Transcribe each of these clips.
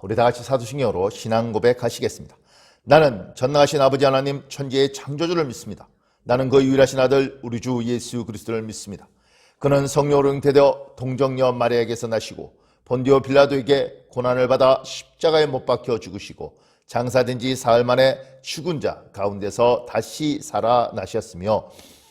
우리 다 같이 사도신경으로 신앙 고백하시겠습니다. 나는 전능하신 아버지 하나님 천지의 창조주를 믿습니다. 나는 그 유일하신 아들 우리 주 예수 그리스도를 믿습니다. 그는 성령으로 잉태되어 동정녀 마리아에게서 나시고 본디오 빌라도에게 고난을 받아 십자가에 못 박혀 죽으시고 장사된 지 사흘 만에 죽은 자 가운데서 다시 살아나셨으며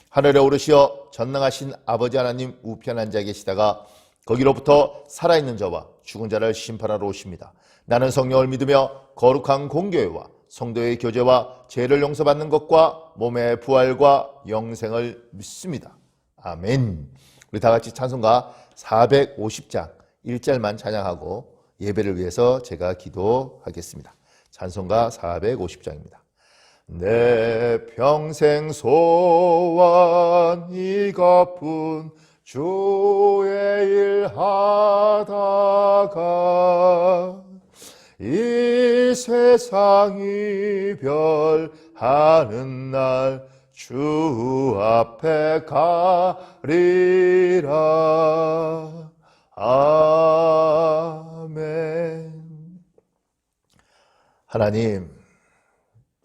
하늘에 오르시어 전능하신 아버지 하나님 우편 앉아 계시다가 거기로부터 살아있는 자와 죽은 자를 심판하러 오십니다. 나는 성령을 믿으며 거룩한 공교회와 성도의 교제와 죄를 용서받는 것과 몸의 부활과 영생을 믿습니다. 아멘. 우리 다 같이 찬송가 450장 1절만 찬양하고 예배를 위해서 제가 기도하겠습니다. 찬송가 450장입니다. 내 평생 소원 이것뿐 주의 일 하다가 이 세상 이별하는 날 주 앞에 가리라. 아멘. 하나님,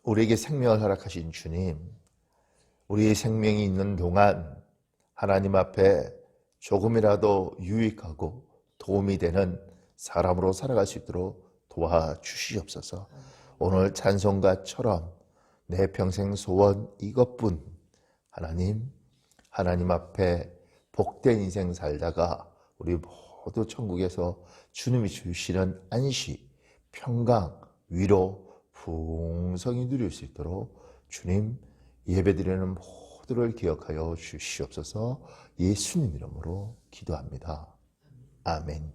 우리에게 생명을 허락하신 주님, 우리의 생명이 있는 동안 하나님 앞에 조금이라도 유익하고 도움이 되는 사람으로 살아갈 수 있도록 도와주시옵소서. 오늘 찬송가처럼 내 평생 소원 이것뿐, 하나님 앞에 복된 인생 살다가 우리 모두 천국에서 주님이 주시는 안식, 평강, 위로 풍성히 누릴 수 있도록 주님 예배드리는 모두를 기억하여 주시옵소서. 예수님 이름으로 기도합니다. 아멘.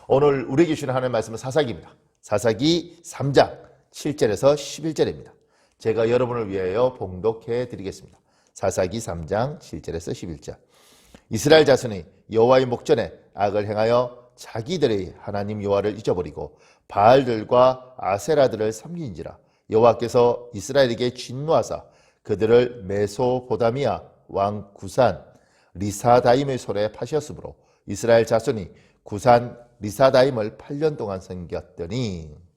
오늘 우리에게 주시는 하나님의 말씀은 사사기입니다. 사사기 3장 7절에서 11절입니다. 제가 여러분을 위하여 봉독해 드리겠습니다. 사사기 3장 7절에서 11절. 이스라엘 자손이 여호와의 목전에 악을 행하여 자기들의 하나님 여호와를 잊어버리고 바알들과 아세라들을 섬긴지라. 여호와께서 이스라엘에게 진노하사 그들을 메소포다미아 왕 구산 리사다임의 손에 파셨으므로 이스라엘 자손이 구산 리사다임을 8년 동안 섬겼더니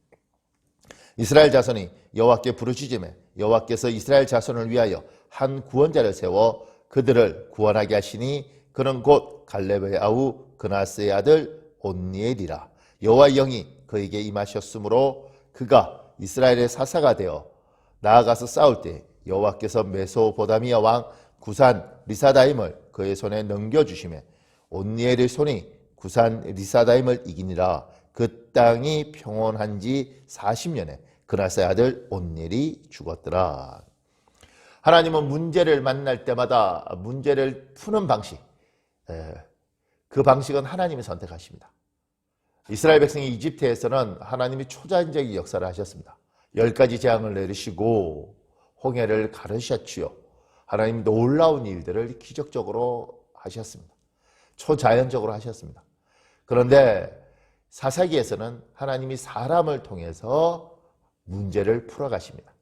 이스라엘 자손이 여호와께 부르짖음에 여호와께서 이스라엘 자손을 위하여 한 구원자를 세워 그들을 구원하게 하시니 그는 곧 갈렙의 아우 그나스의 아들 온니엘이라. 여호와의 영이 그에게 임하셨으므로 그가 이스라엘의 사사가 되어 나아가서 싸울 때 여호와께서 메소포다미아 왕 구산 리사다임을 그의 손에 넘겨주시매 온니엘의 손이 구산 리사다임을 이기니라. 그 땅이 평온한 지 40년에 그나스의 아들 온니엘이 죽었더라. 하나님은 문제를 만날 때마다 문제를 푸는 방식, 그 방식은 하나님이 선택하십니다. 이스라엘 백성이 이집트에서는 하나님이 초자연적인 역사를 하셨습니다. 10가지 재앙을 내리시고 홍해를 가르셨지요. 하나님 놀라운 일들을 기적적으로 하셨습니다. 초자연적으로 하셨습니다. 그런데 사사기에서는 하나님이 사람을 통해서 문제를 풀어가십니다.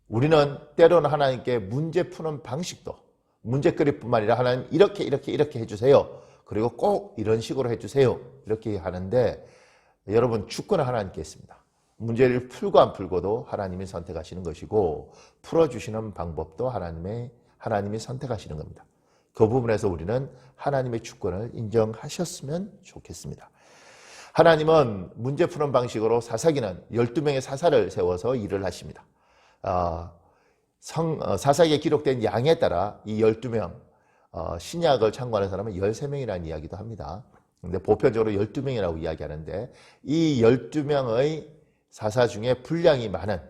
우리는 때로는 하나님께 문제 푸는 방식도 문제거리뿐만 아니라 하나님 이렇게 해주세요. 그리고 꼭 이런 식으로 해주세요. 이렇게 하는데 여러분 주권은 하나님께 있습니다. 문제를 풀고 안 풀고도 하나님이 선택하시는 것이고 풀어주시는 방법도 하나님이 선택하시는 겁니다. 그 부분에서 우리는 하나님의 주권을 인정하셨으면 좋겠습니다. 하나님은 문제 푸는 방식으로 사사기는 12명의 사사를 세워서 일을 하십니다. 사사기에 기록된 양에 따라 이 12명, 신약을 참고하는 사람은 13명이라는 이야기도 합니다. 근데 보편적으로 12명이라고 이야기하는데 이 12명의 사사 중에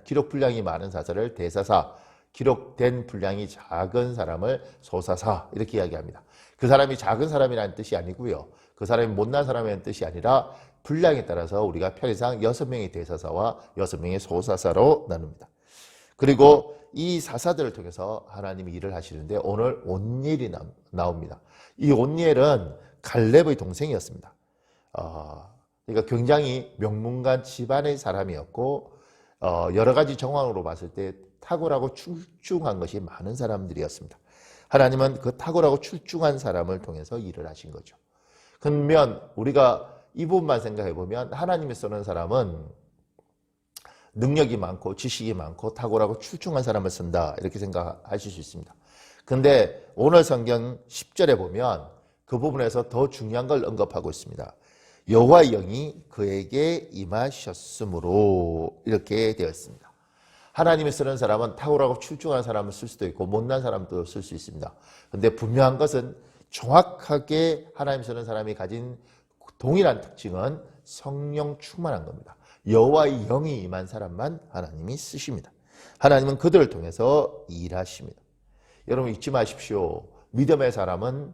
기록 분량이 많은 사사를 대사사, 기록된 분량이 작은 사람을 소사사 이렇게 이야기합니다. 그 사람이 작은 사람이라는 뜻이 아니고요. 그 사람이 못난 사람이라는 뜻이 아니라 분량에 따라서 우리가 편의상 6명의 대사사와 6명의 소사사로 나눕니다. 그리고 이 사사들을 통해서 하나님이 일을 하시는데 오늘 온니엘이 나옵니다. 이 온니엘은 갈렙의 동생이었습니다. 그러니까 굉장히 명문가 집안의 사람이었고 여러 가지 정황으로 봤을 때 탁월하고 출중한 것이 많은 사람들이었습니다. 하나님은 그 탁월하고 출중한 사람을 통해서 일을 하신 거죠. 그러면 우리가 이 부분만 생각해 보면 하나님이 쓰는 사람은 능력이 많고 지식이 많고 탁월하고 출중한 사람을 쓴다 이렇게 생각하실 수 있습니다. 근데 오늘 성경 10절에 보면 그 부분에서 더 중요한 걸 언급하고 있습니다. 여호와의 영이 그에게 임하셨으므로 이렇게 되어 있습니다. 하나님이 쓰는 사람은 탁월하고 출중한 사람을 쓸 수도 있고 못난 사람도 쓸 수 있습니다. 근데 분명한 것은 정확하게 하나님 쓰는 사람이 가진 동일한 특징은 성령 충만한 겁니다. 여호와의 영이 임한 사람만 하나님이 쓰십니다. 하나님은 그들을 통해서 일하십니다. 여러분 잊지 마십시오. 믿음의 사람은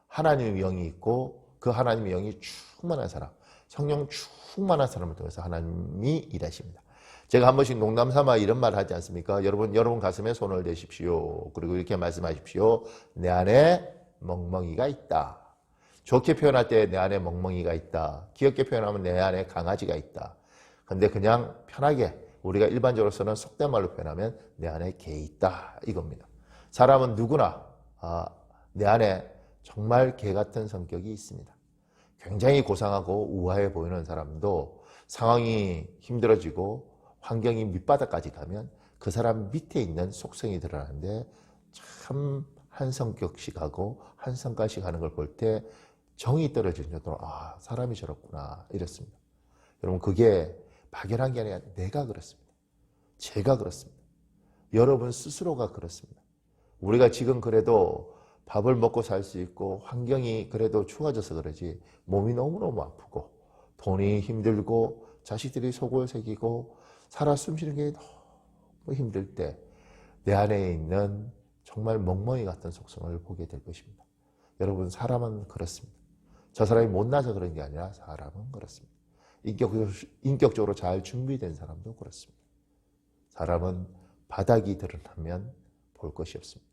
하나님의 영이 있고 그 하나님의 영이 충만한 사람, 성령 충만한 사람을 통해서 하나님이 일하십니다. 제가 한 번씩 농담 삼아 이런 말 하지 않습니까? 여러분 가슴에 손을 대십시오. 그리고 이렇게 말씀하십시오. 내 안에 멍멍이가 있다. 좋게 표현할 때 내 안에 멍멍이가 있다. 귀엽게 표현하면 내 안에 강아지가 있다. 근데 그냥 편하게 우리가 일반적으로 쓰는 속된 말로 표현하면 내 안에 개 있다 이겁니다. 사람은 누구나 내 안에 정말 개 같은 성격이 있습니다. 굉장히 고상하고 우아해 보이는 사람도 상황이 힘들어지고 환경이 밑바닥까지 가면 그 사람 밑에 있는 속성이 드러나는데 참 한 성격씩 하고 한 성깔씩 하는 걸 볼 때 정이 떨어질 정도로 사람이 저렇구나 이랬습니다. 여러분 그게 막연한 게 아니라 내가 그렇습니다. 제가 그렇습니다. 여러분 스스로가 그렇습니다. 우리가 지금 그래도 밥을 먹고 살 수 있고 환경이 그래도 추워져서 그러지 몸이 너무너무 아프고 돈이 힘들고 자식들이 속을 새기고 살아 숨쉬는 게 너무 힘들 때 내 안에 있는 정말 멍멍이 같은 속성을 보게 될 것입니다. 여러분 사람은 그렇습니다. 저 사람이 못나서 그런 게 아니라 사람은 그렇습니다. 인격적으로 잘 준비된 사람도 그렇습니다. 사람은 바닥이 드러나면 볼 것이 없습니다.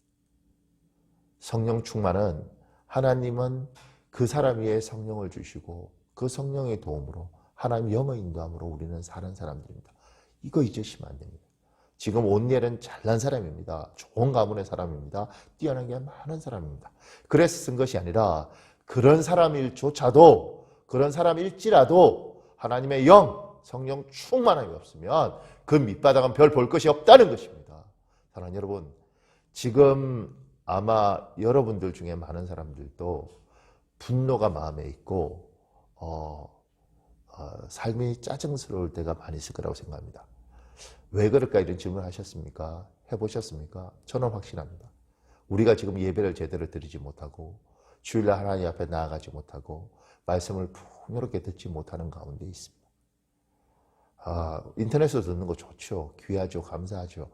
성령 충만은 하나님은 그 사람 위에 성령을 주시고 그 성령의 도움으로 하나님 영의 인도함으로 우리는 사는 사람들입니다. 이거 잊으시면 안 됩니다. 지금 온니엘은 잘난 사람입니다. 좋은 가문의 사람입니다. 뛰어난 게 많은 사람입니다. 그래서 쓴 것이 아니라 그런 사람일조차도 그런 사람일지라도 하나님의 영, 성령 충만함이 없으면 그 밑바닥은 별 볼 것이 없다는 것입니다. 사랑하는 여러분, 지금 아마 여러분들 중에 많은 사람들도 분노가 마음에 있고 삶이 짜증스러울 때가 많이 있을 거라고 생각합니다. 왜 그럴까 이런 질문을 하셨습니까? 해보셨습니까? 저는 확신합니다. 우리가 지금 예배를 제대로 드리지 못하고 주일날 하나님 앞에 나아가지 못하고 말씀을 풍요롭게 듣지 못하는 가운데 있습니다. 인터넷에서 듣는 거 좋죠. 귀하죠. 감사하죠.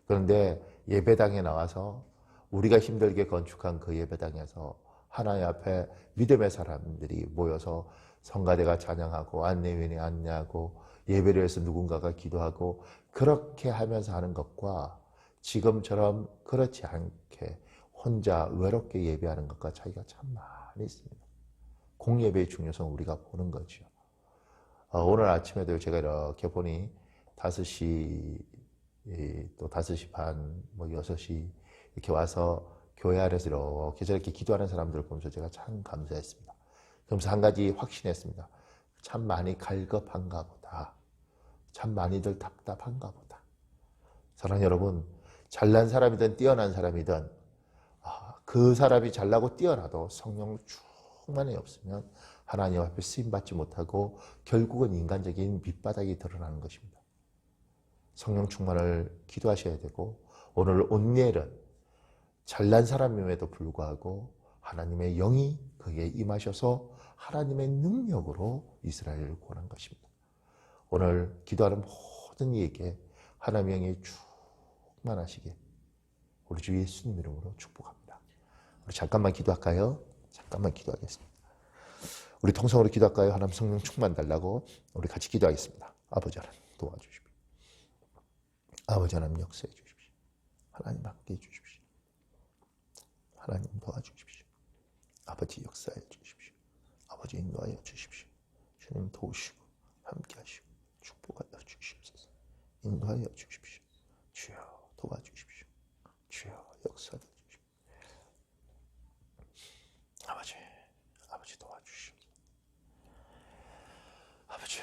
그런데 예배당에 나와서 우리가 힘들게 건축한 그 예배당에서 하나님 앞에 믿음의 사람들이 모여서 성가대가 찬양하고 안내위원이 안내하고 예배를 위해서 누군가가 기도하고 그렇게 하면서 하는 것과 지금처럼 그렇지 않게 혼자 외롭게 예배하는 것과 차이가 참 많이 있습니다. 공예배의 중요성을 우리가 보는 거죠. 오늘 아침에도 제가 이렇게 보니 5시, 또 5시 반, 6시 이렇게 와서 교회 안에서 이렇게 저렇게 기도하는 사람들을 보면서 제가 참 감사했습니다. 그러면서 한 가지 확신했습니다. 참 많이 갈급한가 보다. 참 많이들 답답한가 보다. 사랑하는 여러분, 잘난 사람이든 뛰어난 사람이든 그 사람이 잘나고 뛰어나도 성령 충만이 없으면 하나님 앞에 쓰임받지 못하고 결국은 인간적인 밑바닥이 드러나는 것입니다. 성령 충만을 기도하셔야 되고 오늘 온니엘은 잘난 사람임에도 불구하고 하나님의 영이 그에게 임하셔서 하나님의 능력으로 이스라엘을 구원한 것입니다. 오늘 기도하는 모든 이에게 하나님의 영이 충만하시게 우리 주 예수님 이름으로 축복합니다. 우리 잠깐만 기도할까요? 잠깐만 기도하겠습니다. 우리 통성으로 기도할까요? 하나님 성령 충만 달라고 우리 같이 기도하겠습니다. 아버지 하나님 도와주십시오. 아버지 하나님 역사해 주십시오. 하나님 함께 해 주십시오. 하나님 도와주십시오. 아버지 역사해 주십시오. 아버지 인도하여 주십시오. 주님 도우시고 함께 하시고 축복하여 주시옵소서. 인도하여 주십시오. 주여 도와주십시오. 주여 역사해 주십시오. 아버지 도와주시옵소서. 아버지.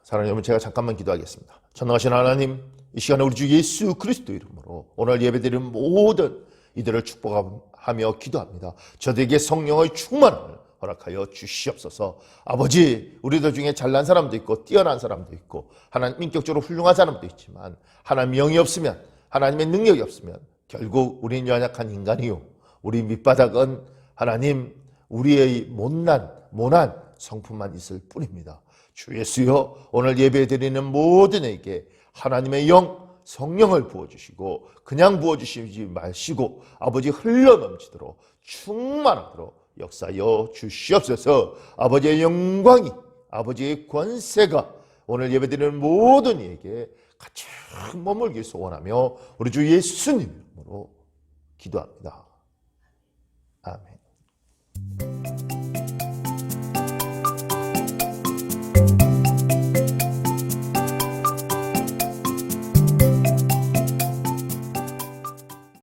사랑하는 여러분, 제가 잠깐만 기도하겠습니다. 전능하신 하나님, 이 시간에 우리 주 예수 그리스도 이름으로 오늘 예배드리는 모든 이들을 축복하며 기도합니다. 저들에게 성령의 충만함을 허락하여 주시옵소서. 아버지, 우리들 중에 잘난 사람도 있고 뛰어난 사람도 있고 하나님 인격적으로 훌륭한 사람도 있지만 하나님 영이 없으면, 하나님의 능력이 없으면 결국 우리는 연약한 인간이요, 우리 밑바닥은 하나님 우리의 모난 성품만 있을 뿐입니다. 주 예수여, 오늘 예배드리는 모든에게 하나님의 영, 성령을 부어주시고 그냥 부어주시지 마시고 아버지 흘러넘치도록 충만하도록 역사여 주시옵소서. 아버지의 영광이, 아버지의 권세가 오늘 예배드리는 모든 이에게 가득 머물길 소원하며 우리 주 예수님 이름으로 기도합니다. 아멘.